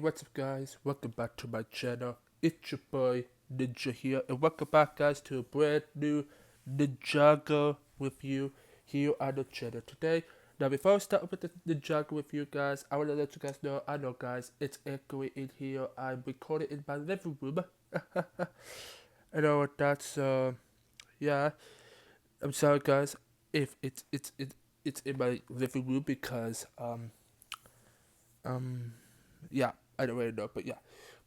What's up guys? Welcome back to my channel. It's your boy Ninja here, and welcome back guys to a brand new Ninjago review here on the channel today. Now before I start with the Ninjago with you guys, I want to let you guys know, I know guys, it's echoey in here. I'm recording in my living room. I know what that's yeah. I'm sorry guys if it's in my living room because yeah, I don't really know, but yeah.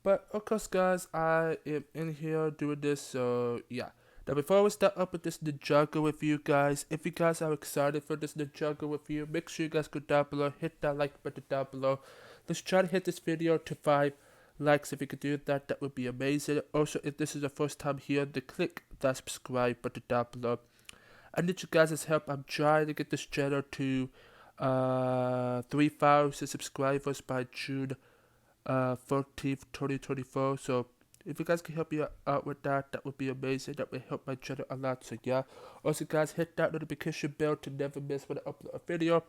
But of course, guys, I am in here doing this, so yeah. Now, before we start up with this Ninjago review, guys, if you guys are excited for this Ninjago review, make sure you guys go down below, hit that like button down below. Let's try to hit this video to 5 likes. If you could do that, that would be amazing. Also, if this is your first time here, then click that subscribe button down below. I need you guys' help. I'm trying to get this channel to 3,000 subscribers by June 14th, 2024. So if you guys can help me out with that, that would be amazing. That would help my channel a lot. So yeah. Also guys, hit that notification bell to never miss when I upload a video.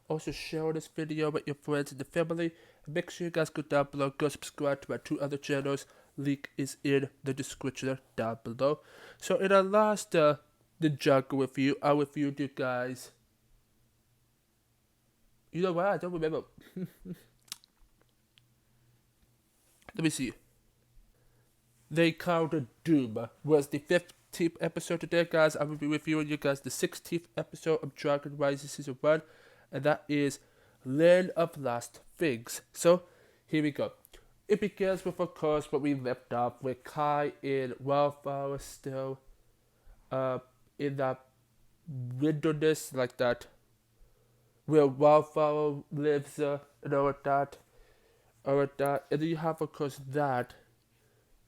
Also share this video with your friends and the family. And make sure you guys go down below, go subscribe to my 2 other channels. Link is in the description down below. So in our last Ninjago review, I reviewed you guys. You know what? I don't remember. Let me see. They Counted Doom was the 15th episode today, guys. I will be reviewing you guys the 16th episode of Dragon Rising Season 1, and that is Land of Lost Things. So, here we go. It begins with, of course, what we left off with Kai in Wildflower still in that wilderness like that, where Wildflower lives, and all of that. And then you have, of course, that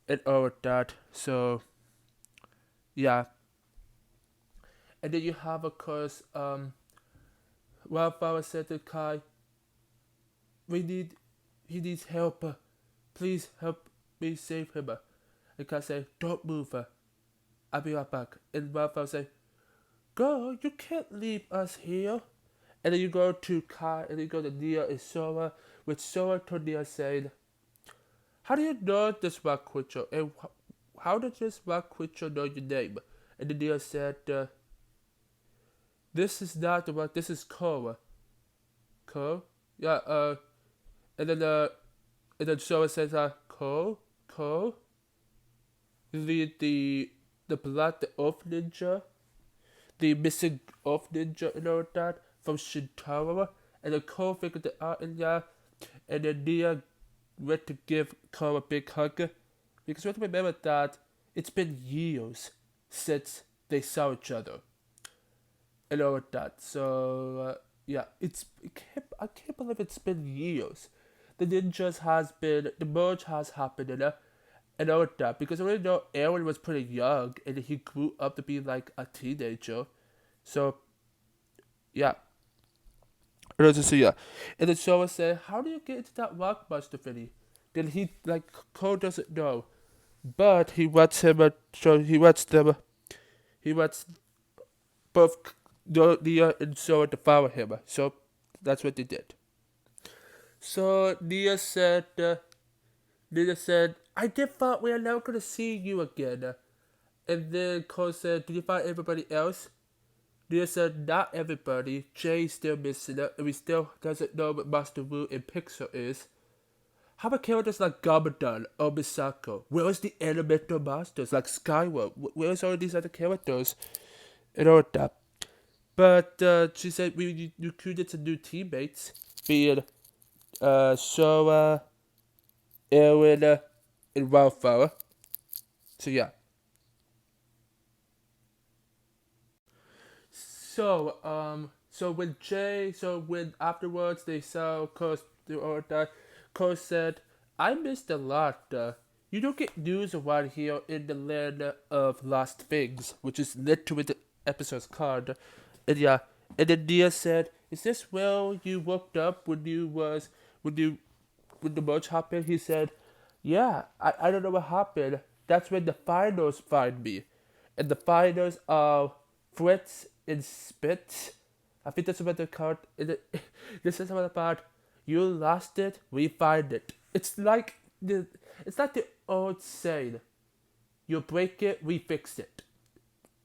and all of that. So yeah, and then you have, of course, Wildflower said to Kai, he needs help. Please help me save him. And Kai said, don't move. I'll be right back. And Wildflower said, girl, you can't leave us here. And then you go to Kai, and then you go to Nia and Sora, with Sora to Nia saying, how do you know this rock creature? And how did this rock creature know your name? And then Nia said, this is not the rock, this is Cora. Cole? Yeah, and then Sora says, Cole? You lead the Blood, the Earth Ninja, the missing Earth Ninja and all that, from Shintaro, and then Cole figured it out, and yeah, and then Nia went to give Cole a big hug, because we have to remember that it's been years since they saw each other, and all of that. So yeah, I can't believe it's been years. The merge has happened, and all of that, because I already know Aaron was pretty young, and he grew up to be like a teenager, so yeah. So yeah, and then Sora said, how do you get into that rockbuster thingy? Then he, like, Cole doesn't know, but he wants both Nia and Sora to follow him, so that's what they did. So Nia said, I did thought we are never gonna see you again. And then Cole said, did you find everybody else? Nia said, not everybody. Jay's still missing it, and we still doesn't know what Master Wu and Pixar is. How about characters like Gamadon or Misako? Where is the elemental monsters like Skyward? Where is all these other characters? And all that. But she said we recruited some new teammates, being Sora, Aaron, and Wildflower. So yeah. So when afterwards they saw Coast or that, Coast said, I missed a lot. You don't get news around here in the land of lost things, which is literally the episode's called. And yeah, and then Nia said, is this where you woke up when the merge happened? He said, yeah, I don't know what happened. That's when the finals find me. And the finals are Fritz and Spitz. I think that's what they're called. This is about You lost it, we find it. It's like the old saying, you break it, we fix it.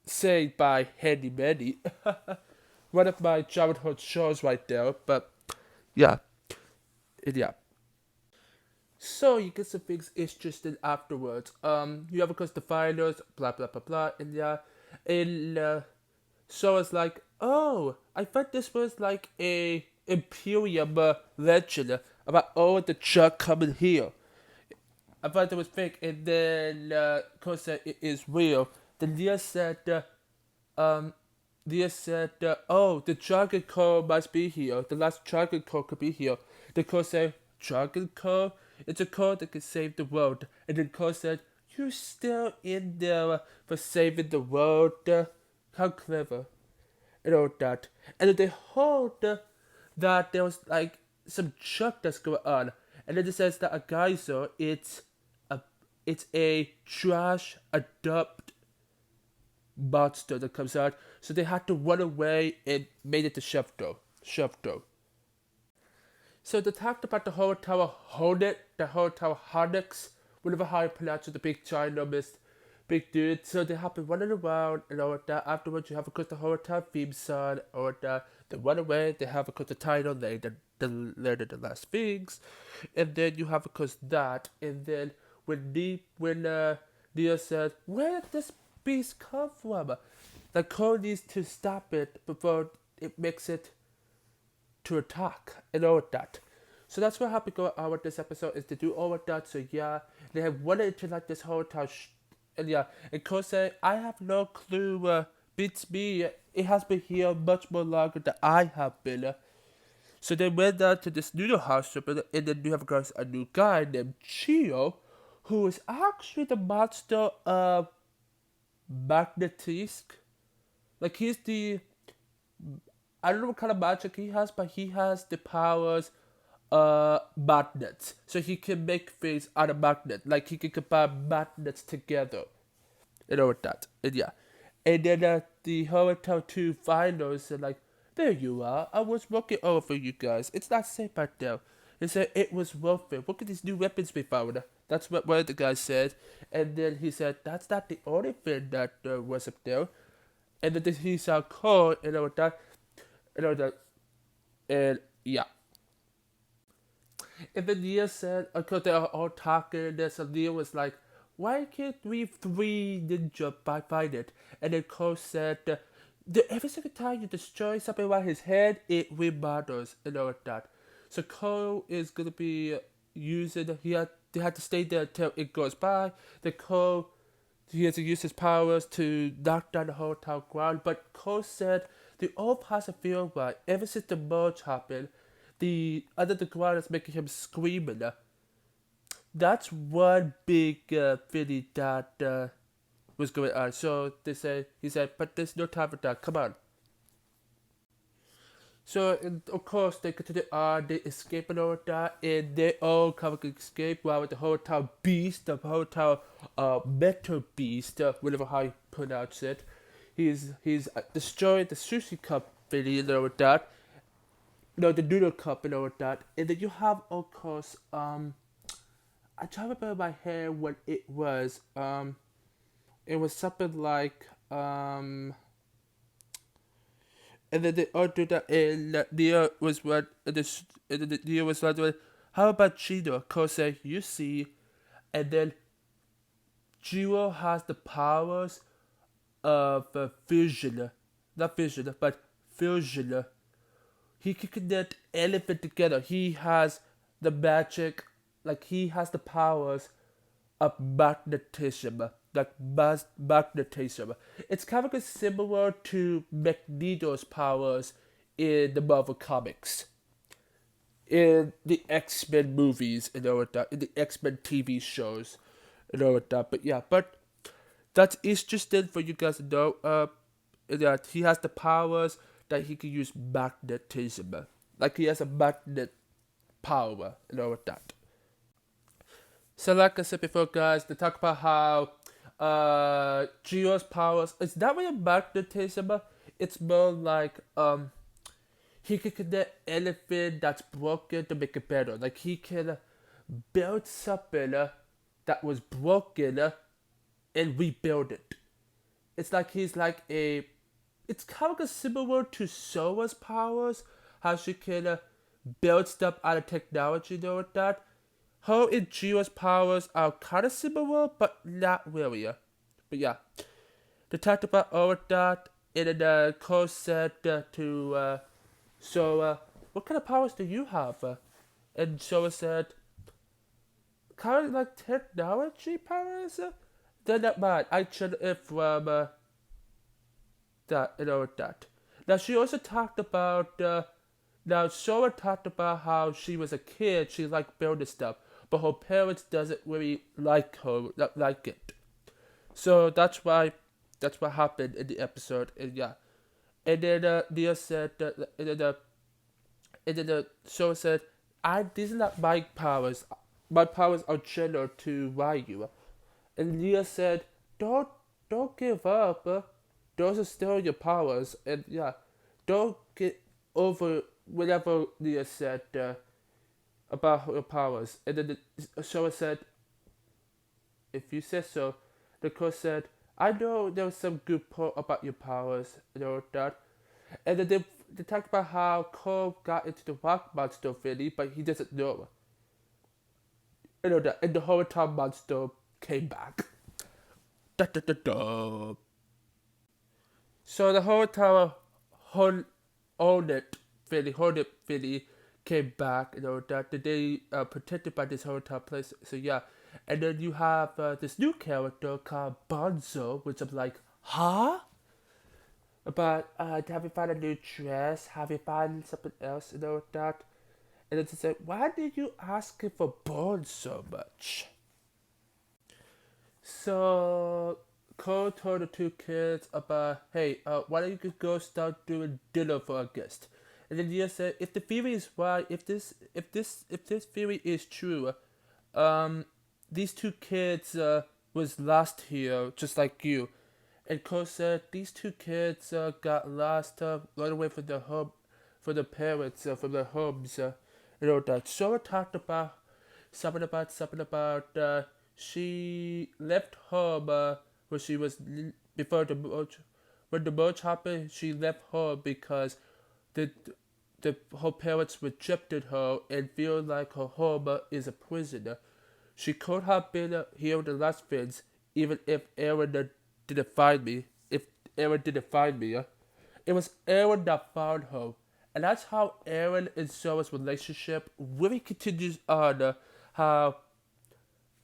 Said by Handy Manny. One of my childhood shows right there, but yeah, yeah. So you get some things interesting afterwards. You have of course the finals, blah blah blah blah, and yeah, and so it's like, oh, I thought this was like a Imperium legend about the truck coming here. I thought it was fake, and then of course it is real. Then um, Leah said, oh, the Dragon Core must be here. The last Dragon Core could be here. The Core said, Dragon Core? It's a core that can save the world. And then Core said, you're still in there for saving the world. How clever. And all that. And then they heard that there was like some truck that's going on. And then it says that a geyser, it's a trash adopt monster that comes out. So they had to run away and made it to Shefto. So they talked about the whole tower Hornet, the whole tower Hornix, whatever how you pronounce it, the big ginormous big dude. So they have been running around and all that. Afterwards you have of course the whole tower theme song or that. They run away, they have of course the title, the last things. And then you have of course that. And then when Nia said, where did this beast come from? The code needs to stop it before it makes it to attack and all of that. So that's what happened going on with this episode is to do all of that. So yeah, they have wanted to like this whole time. And yeah, and Kose, I have no clue. Beats me. It has been here much more longer than I have been. So they went down to this noodle house, and then you have a new guy named Chio, who is actually the monster of Magnetisk. Like he's the I don't know what kind of magic he has, but he has the powers magnets. So he can make things out of magnet. Like he can combine magnets together. You know what that. And yeah. And then the Hotel 2 finals are like, there you are. I was working over you guys. It's not safe out there. He said it was worth it. Look at these new weapons we found. That's what one of the guys said. And then he said, that's not the only thing that was up there. And then he saw Cole and all that. And all that. And yeah. And then Nia said, because they are all talking, and so Nia was like, why can't we three ninja fight it? And then Cole said, every single time you destroy something around his head, it remodels and all that. So Cole is gonna be using. They had to stay there until it goes by. He has to use his powers to knock down the whole town ground. But Cole said the old has a feel right. Ever since the merge happened, the ground is making him screaming. That's one big thing that was going on. So he said, but there's no time for that. Come on. So, and of course, they continue on, they escape and all that, and they all come and escape while with the Hotel Beast, the Hotel Metal Beast, whatever how you pronounce it. He's destroying the sushi company and all that. No, the noodle cup and all that. And then you have, of course, I try to remember in my head what it was. It was something like, and then they all do that, and Nia was what, Nia was like, how about Chino? Kose, you see, and then Jiro has the powers of fusion, not vision, but fusion. He can connect anything together. He has the magic, like he has the powers of magnetism. Like magnetism. It's kind of similar to Magneto's powers in the Marvel comics. In the X-Men movies and all that. In the X-Men TV shows and all that. But yeah, that's interesting for you guys to know. That he has the powers that he can use magnetism. Like he has a magnet power and all that. So like I said before, guys, they talk about how Geo's powers, it's not really magnetism, it's more like he can connect anything that's broken to make it better. Like he can build something that was broken and rebuild it. It's like he's like a. It's kind of similar to Soa's powers, how she can build stuff out of technology, with that. Her and Jiwa's powers are kind of similar, but not really. But yeah, they talked about all of that, and then Cole said so, what kind of powers do you have? And Soa said, kind of like technology powers? They're not mine. I took it from that, that. Now, she also talked about, now, Soa talked about how she was a kid, she liked building stuff, but her parents doesn't really like her, not like it. So that's what happened in the episode, and yeah. And then Nia said, and then Soa said, these are not my powers. My powers are general to Ryu. And Nia said, don't give up. Those are still your powers. And yeah, don't get over whatever Nia said about her powers. And then the Showa said, if you said so. The coach said, I know there was some good part about your powers, that. And then they talked about how Cole got into the rock monster thingy, but he doesn't know. That. And the whole time monster came back. Da da da da. So the whole tower Hornet Philly came back, that they protected by this hotel place. So yeah. And then you have this new character called Bonzo, which I'm like, huh? But have you found a new dress? Have you found something else, that? And then she said, why did you ask him for Bonzo so much? So Cole told the two kids about, hey, why don't you go start doing dinner for a guest? And then Nia said, if the theory is right, if this theory is true, these two kids was lost here just like you. And Cole said these two kids got lost right away from their home, from their parents, from their homes. That Sora talked about something about she left home when she was before the merge. When the merge happened, she left home because the her parents rejected her and feel like her home is a prison. She could have been here in the last phase, even if Aaron didn't find me. If Aaron didn't find me, it was Aaron that found her. And that's how Aaron and Sora's relationship really continues on. How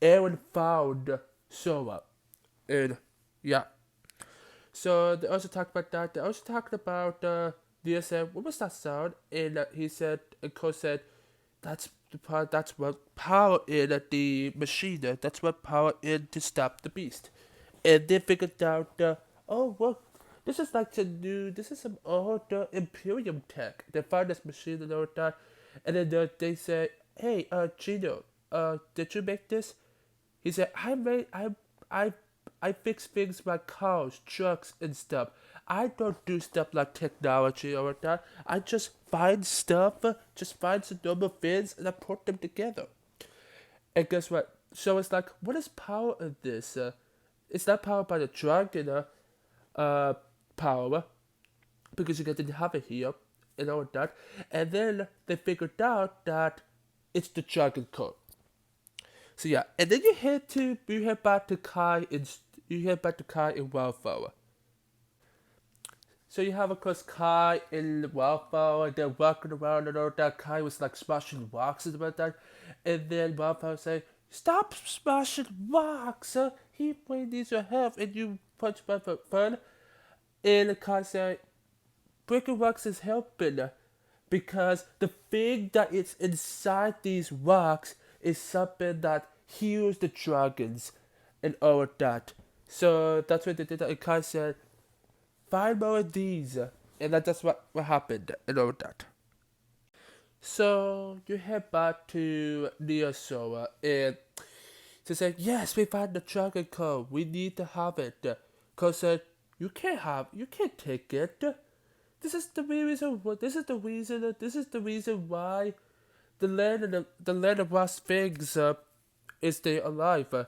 Aaron found Sora. And yeah. So they also talked about that. They also talked about Nia said, what was that sound? And he said, and Cole said, that's what power in the machine. That's what power in to stop the beast. And they figured out, oh well, this is like this is some old Imperium tech. They found this machine and all that, and then they said, hey, Gino, did you make this? He said, I fix things like cars, trucks, and stuff. I don't do stuff like technology or that. I just find stuff, just find some normal things, and I put them together. And guess what? So it's like, what is power in this? It's not powered by the dragon power, because you didn't have it here, and all that. And then they figured out that it's the dragon code. So yeah, and then you head back to Kai in Wildflower. So you have, of course, Kai in Wildflower. They're walking around and all that. Kai was like smashing rocks and about that. And then Wildflower say, stop smashing rocks! He really needs your help. And you punch him for fun. And Kai say, breaking rocks is helping. Because the thing that is inside these rocks is something that heals the dragons and all of that. So that's what they did. And Kai said, 5 more of these. And that's what happened and all of that. So you head back to Neosora and they said, yes, we found the dragon code. We need to have it. Cole said, you can't take it. this is the reason. This is the reason. This is the reason why the land of Las Vegas is still alive.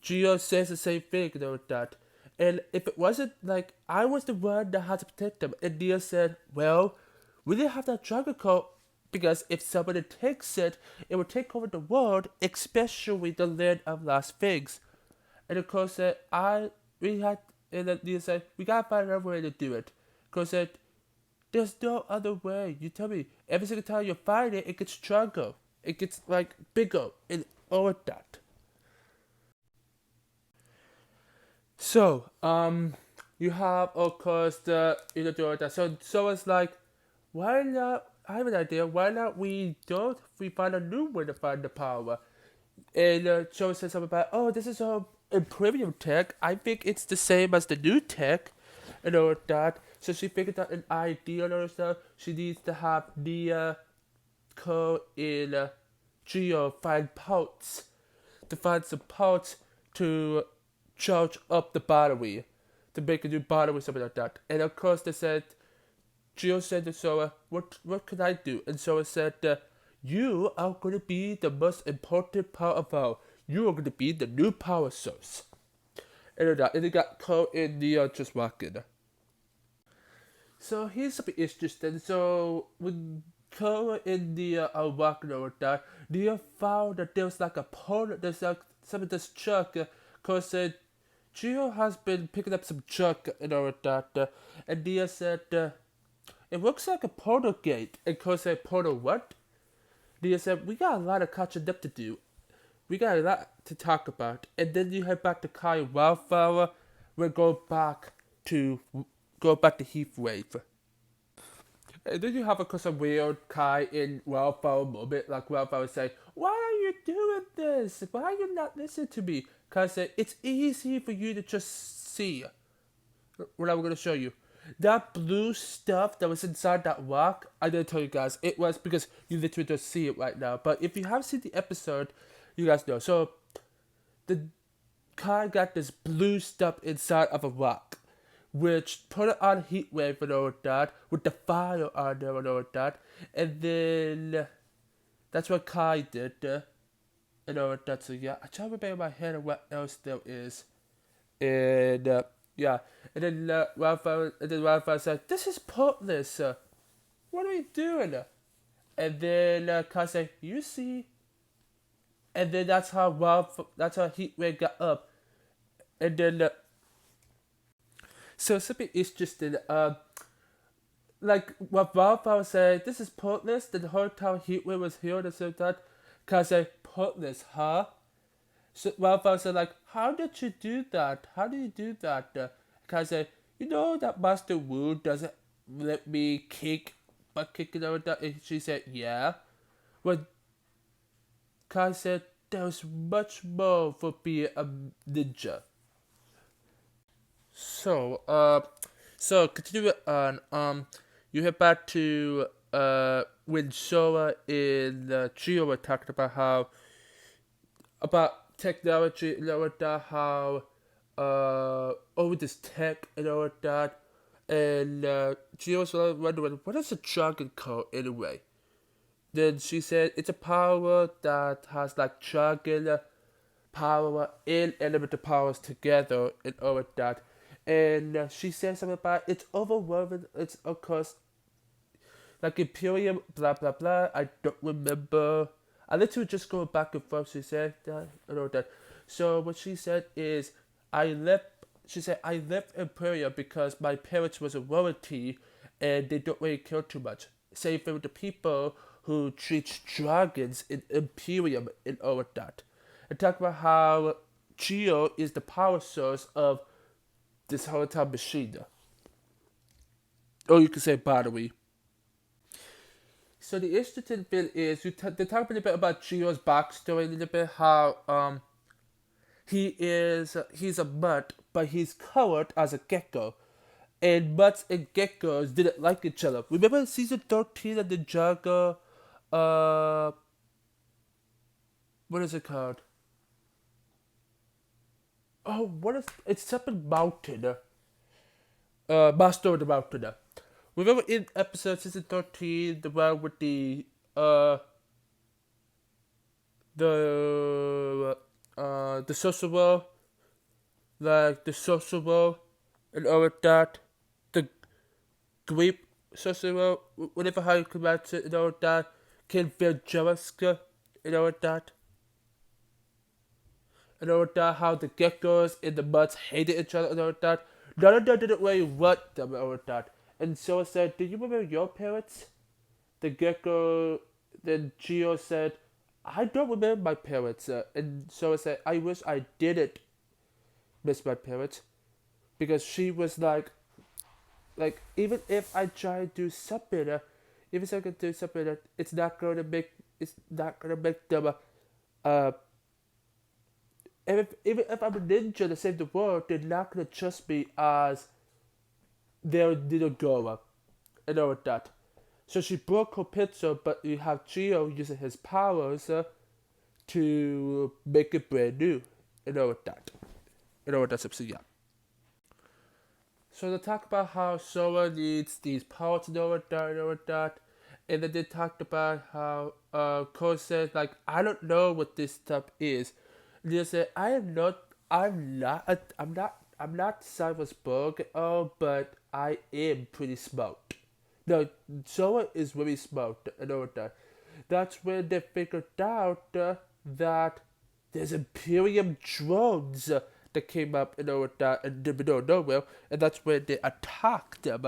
Gio says the same thing, that. And if it wasn't like I was the one that had to protect them, and Nia said, well, we didn't have that dragon code because if somebody takes it, it would take over the world, especially the land of Las Vegas. And of course, we had, and then Nia said, we gotta find another way to do it. Because there's no other way. You tell me, every single time you find it, it gets stronger. It gets like bigger and all of that. So, you have of course the that. So it's like, why not? I have an idea. Why not we find a new way to find the power? And Joe says something about, oh, this is a premium tech. I think it's the same as the new tech, and all of that. So she figured out an idea and all that stuff. She needs to have Nia, Co, in Geo find parts to find some parts to charge up the battery, to make a new battery, something like that. And of course, they said, Gio said to Sora, what can I do? And Sora said, you are going to be the most important part of all. You are going to be the new power source. And they got caught in the just walking. So here's something interesting. So when Cole in the walking over that, Nia found that there was like a portal. There's like some of this truck. Cause Gio has been picking up some truck and all of that. And Nia said, it looks like a portal gate. And Cole said, portal what? Nia said, we got a lot of catching up to do. We got a lot to talk about. And then you head back to Kai Wildflower. We're going back to Heatwave. And then you have, of course, a weird Kai in Wildflower moment. Like Wildflower say, why are you doing this? Why are you not listening to me? Kai said, it's easy for you to just see. What I'm going to show you. That blue stuff that was inside that rock, I didn't tell you guys. It was because you literally just see it right now. But if you have seen the episode, you guys know. So, the Kai got this blue stuff inside of a rock, which put it on Heatwave and all that, with the fire on there and all that. And then, that's what Kai did, and all that. So, yeah, I try to remember in my head what else there is. And, yeah, and then Wildfire said, this is pointless. What are we doing? And then Kai said, you see. And then that's how Heatwave got up. And then, so something interesting. Like what Wildfire said, this is pointless. Then the whole time Heatwave was here and said that. Kai said, pointless, huh? So Wildfire said, like, how did you do that? How do you do that? Kai said, you know that Master Wu doesn't let me kick, butt kicking over that? And she said, yeah. Well, Kai said, there's much more for being a ninja. So continue on. You head back to when Sora and Gio were talking about technology and all that, how over this tech and all that, and Gio was wondering, what is a dragon code anyway? Then she said it's a power that has like dragon power and elemental powers together and all of that. And she said something about it's overwhelming. It's of course like Imperium, blah blah blah. I don't remember. I literally just go back and forth. She said that and all that. So what she said is, I left. She said I left Imperium because my parents was a royalty, and they don't really care too much. Same thing with the people who treat dragons in Imperium and all of that. And talk about how Geo is the power source of this whole time machine. Or you could say battery. So the interesting thing is, they talk a little bit about Geo's backstory, a little bit how he's a mutt, but he's colored as a gecko. And mutts and geckos didn't like each other. Remember season 13 of Ninjago? What is it called? Oh, it's something mountain. Master of the Mountain. Remember in episode 13, the one with the social world, like the social world and all of that, the grape social world, whatever how you pronounce it and all of that, King Viljaska and all of that. And all of that, how the geckos and the mutts hated each other and all of that. None of them didn't really want them and all of that. And so I said, do you remember your parents? The gecko, then Geo said, I don't remember my parents. And so I said, I wish I didn't miss my parents. Because she was like even if I try to do something, even if I can do something, it's not gonna make them even if I'm a ninja to save the world, they're not gonna trust me as their little girl and all of that. So she broke her picture, but you have Geo using his powers to make it brand new and all of that. And all of that stuff, so yeah. So they talk about how Sora needs these powers and all of that and all of that. And then they talked about how Cole said, like, I don't know what this stuff is. And they said, I'm not Cybersburg at all, but I am pretty smart. No, Sora is very smart and all of that. That's when they figured out that there's Imperium drones that came up and all of that and the middle of nowhere, and that's when they attacked them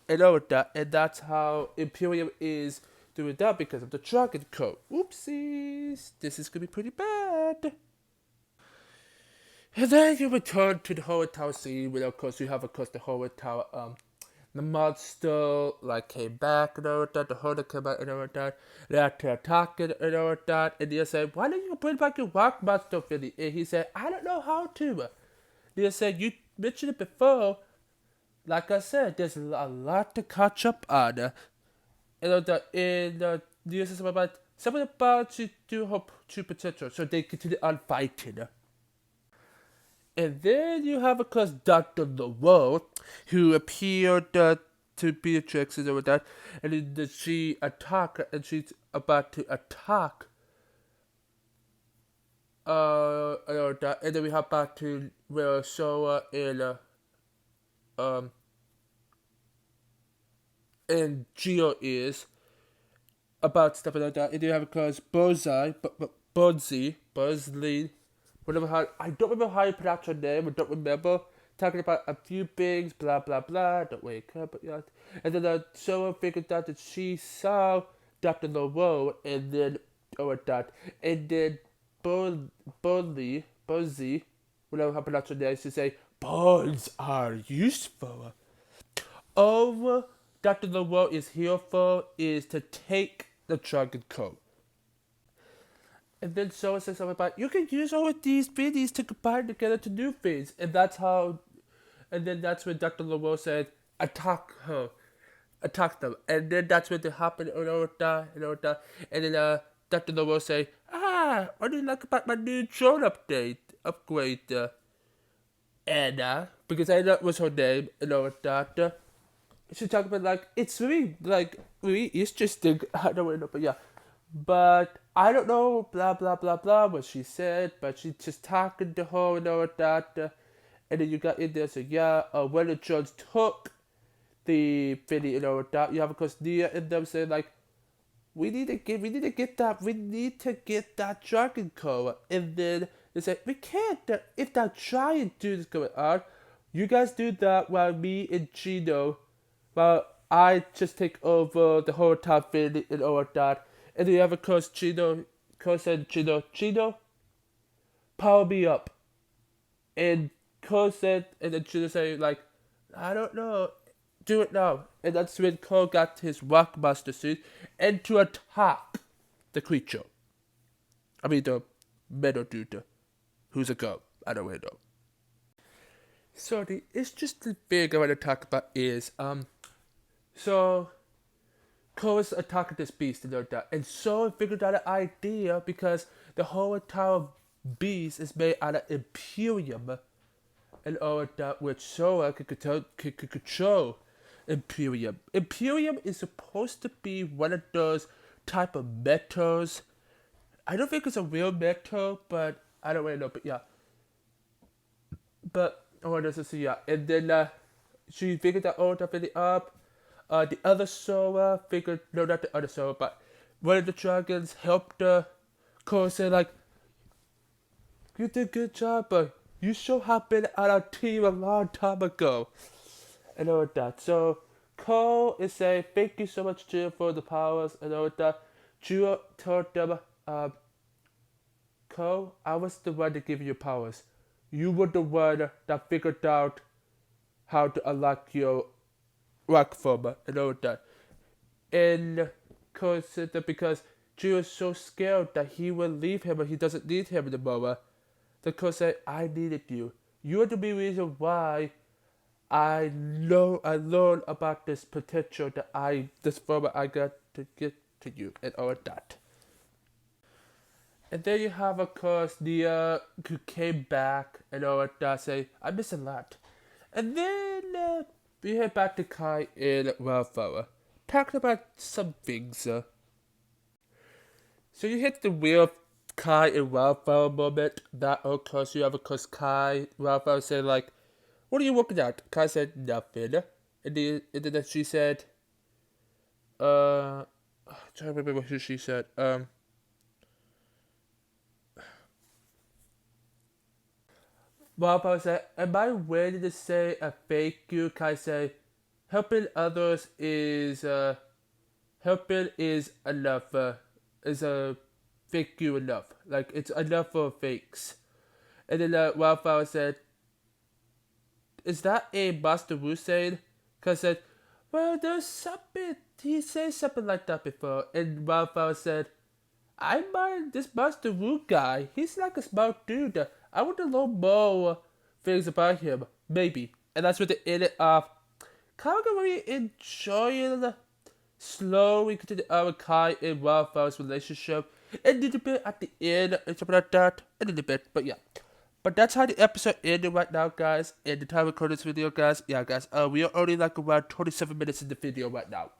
and all of that, and that's how Imperium is doing that because of the Dragon Code. Oopsies, this is gonna be pretty bad. And then you return to the Horror Tower scene, where of course you have the Horror Tower, the monster like came back and all of that, the Horror came back and all of that, they had to attack it and all of that, and they said, why don't you bring back your rock monster, Philly? And he said, I don't know how to. They said, you mentioned it before, like I said, there's a lot to catch up on. And the something about you do hope to potential, so they continue on fighting. And then you have, of course, Dr. LaRoe, who appeared to Beatrix and all that, and then she attacked, and she's about to attack. And then we have back to where Sora and Geo is about stuff like that. And you have, of course, Buzzley, whatever how, I don't remember how you pronounce her name, I don't remember. Talking about a few things, blah blah blah, don't really care, but yeah. And then Sora figured out that she saw Dr. LaRoe, and then, that. And then Buzzy, whatever how to pronounce her name, she say, balls are useful. All Dr. LaRoe is here for is to take the Dragon Code. And then Sora says something about, you can use all of these things to combine together to do things. And that's when Dr. LaRoe said, attack them. And then that's when they happened and all that. And then Dr. LaRoe say, what do you like about my new drone upgrade, Anna? Because Anna was her name and all that. She talked about, like, it's really interesting. I don't really know, but yeah. But I don't know, blah, blah, blah, blah, what she said, but she just talking to her and all that. And then you got in there, so yeah, when the judge took the video and all that, you have, of course, Nia and them saying, like, we need to get that Dragon Code. And then they say, we can't, if that giant dude is going on, you guys do that while me and Gino, while I just take over the whole time video and all that. And then you have, of course, Gino, power me up. And Cole said, and then Gino said, like, I don't know, do it now. And that's when Cole got his Rockmaster suit and to attack the creature. I mean, the metal dude, who's a girl. I don't really know. So the interesting thing I want to talk about is, so Cole is attacking this beast and all that. And so figured out an idea because the whole entire beast is made out of Imperium and all of that, which Sora could control. Imperium. Imperium is supposed to be one of those type of metals. I don't think it's a real metal, but I don't really know. But yeah, but what does it say? Yeah, and then she figured that all that really up. The other Sora figured, no, not the other Sora, but one of the dragons helped her. Cole said like, "You did a good job, but you should have been on our team a long time ago," and all that. So Cole is saying, "Thank you so much, Jill, for the powers," and all that. Jill told them, "Cole, I was the one to give you powers. You were the one that figured out how to unlock your rock former and all that." And Cole said that because Jill is so scared that he will leave him and he doesn't need him anymore. The Cole said, "I needed you. You are the main reason why I learned about this potential this former I got to get to you and all that." And then you have, of course, Nia, who came back and all that, say, "I miss a lot." And then we head back to Kai and Wildflower, talking about some things. So you hit the real Kai and Wildflower moment. That, of course, you have, of course, Kai, Wildflower say, like, "What are you working at?" Kai said, "Nothing." And then she said, I'm trying to remember what she said. Wildflower said, "Am I ready to say a thank you?" Kai said, "Helping others is enough. Is a thank you enough? Like it's enough for thanks." And then Wildflower said, "Is that a Master Wu saying?" Kai said, "Well, there's something. He said something like that before." And Wildflower said, "I mind this Master Wu guy. He's like a smart dude. I want to know more things about him. Maybe." And that's what they ended up. Kind of really enjoying slowly continue our Kai and Wildflower's relationship. A little bit at the end and something like that. A little bit, but yeah. But that's how the episode ended right now, guys. And the time I recorded this video, guys. Yeah, guys. We are only like around 27 minutes in the video right now.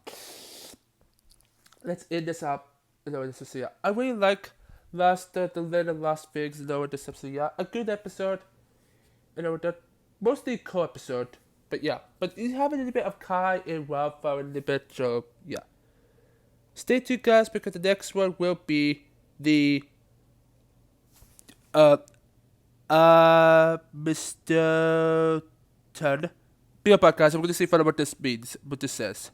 Let's end this up. Yeah. I really like the little last things. This episode. Yeah, a good episode. That mostly cool episode. But yeah, but you have a little bit of Kai and Wildflower a little bit. So yeah, stay tuned, guys, because the next one will be the Mr. Turn. Be right back, guys. I'm going to see what this means. What this says.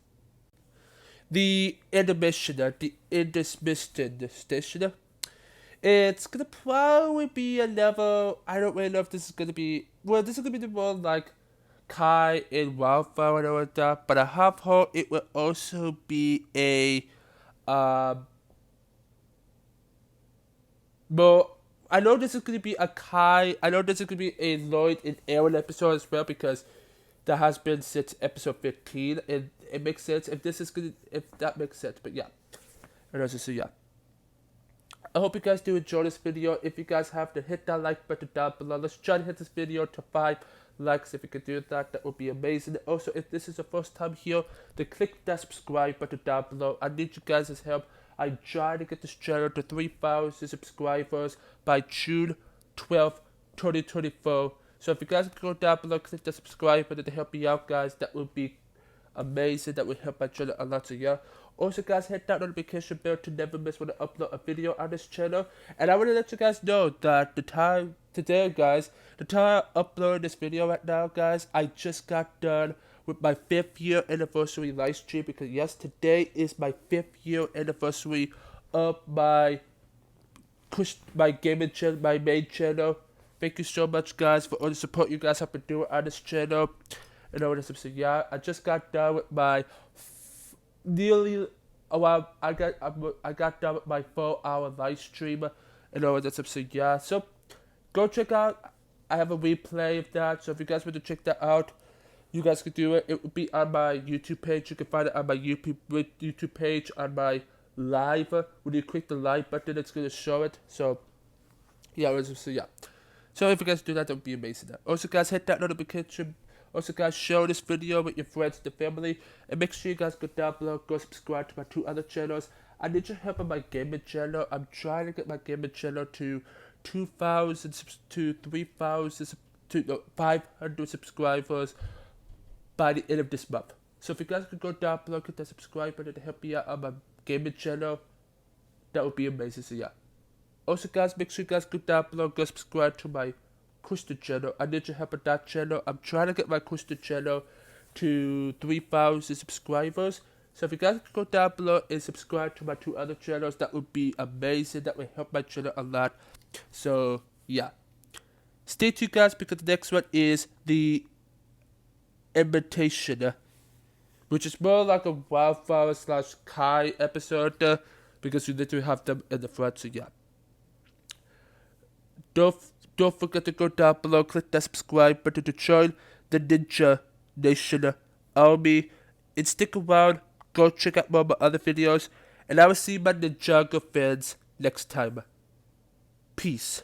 The intermission, the intermission station. It's gonna probably be a level. I don't really know if this is gonna be. Well, this is gonna be the one like Kai and Wildflower and all that. But I have hope it will also be a. Well, I know this is gonna be a Kai. I know this is gonna be a Lloyd and Aaron episode as well because that has been since episode 15, and it makes sense if that makes sense. But yeah, and also so yeah. I hope you guys do enjoy this video. If you guys have to hit that like button down below. Let's try to hit this video to 5 likes. If you could do that, that would be amazing. Also, if this is your first time here, then click that subscribe button down below. I need you guys' help. I try to get this channel to 3,000 subscribers by June 12th, 2024. So if you guys could go down below, click the subscribe button to help me out, guys. That would be amazing. That would help my channel a lot. So yeah. Also, guys, hit that notification bell to never miss when I upload a video on this channel. And I want to let you guys know that the time today, guys, the time I upload this video right now, guys, I just got done with my 5th year anniversary live stream. Because yes, today is my 5th year anniversary of my gaming channel, my main channel. Thank you so much, guys, for all the support you guys have been doing on this channel. And all this episode, yeah, I just got done with my nearly around. I got done with my 4-hour live stream and all this episode, yeah. So go check out. I have a replay of that. So if you guys want to check that out, you guys can do it. It will be on my YouTube page. You can find it on my YouTube page on my live. When you click the live button, it's gonna show it. So yeah, so yeah. So if you guys do that, that would be amazing. Also, guys, hit that notification Also, guys, share this video with your friends and family, and make sure you guys go down below, go subscribe to my 2 other channels. I need your help on my gaming channel. I'm trying to get my gaming channel to 2,000 to 3,000 to 500 subscribers by the end of this month. So if you guys could go down below, click that subscribe button to help me out on my gaming channel, that would be amazing. So yeah. Also, guys, make sure you guys go down below, go subscribe to my Christian channel. I need your help on that channel. I'm trying to get my Christian channel to 3,000 subscribers. So if you guys could go down below and subscribe to my 2 other channels, that would be amazing. That would help my channel a lot. So yeah, stay tuned, guys, because the next one is the Invitation, which is more like a Wildflower / Kai episode, because you literally have them in the front. So yeah, don't forget to go down below, click that subscribe button to join the Ninja Nation army, and stick around. Go check out more of my other videos, and I will see my Ninjago fans next time. Peace.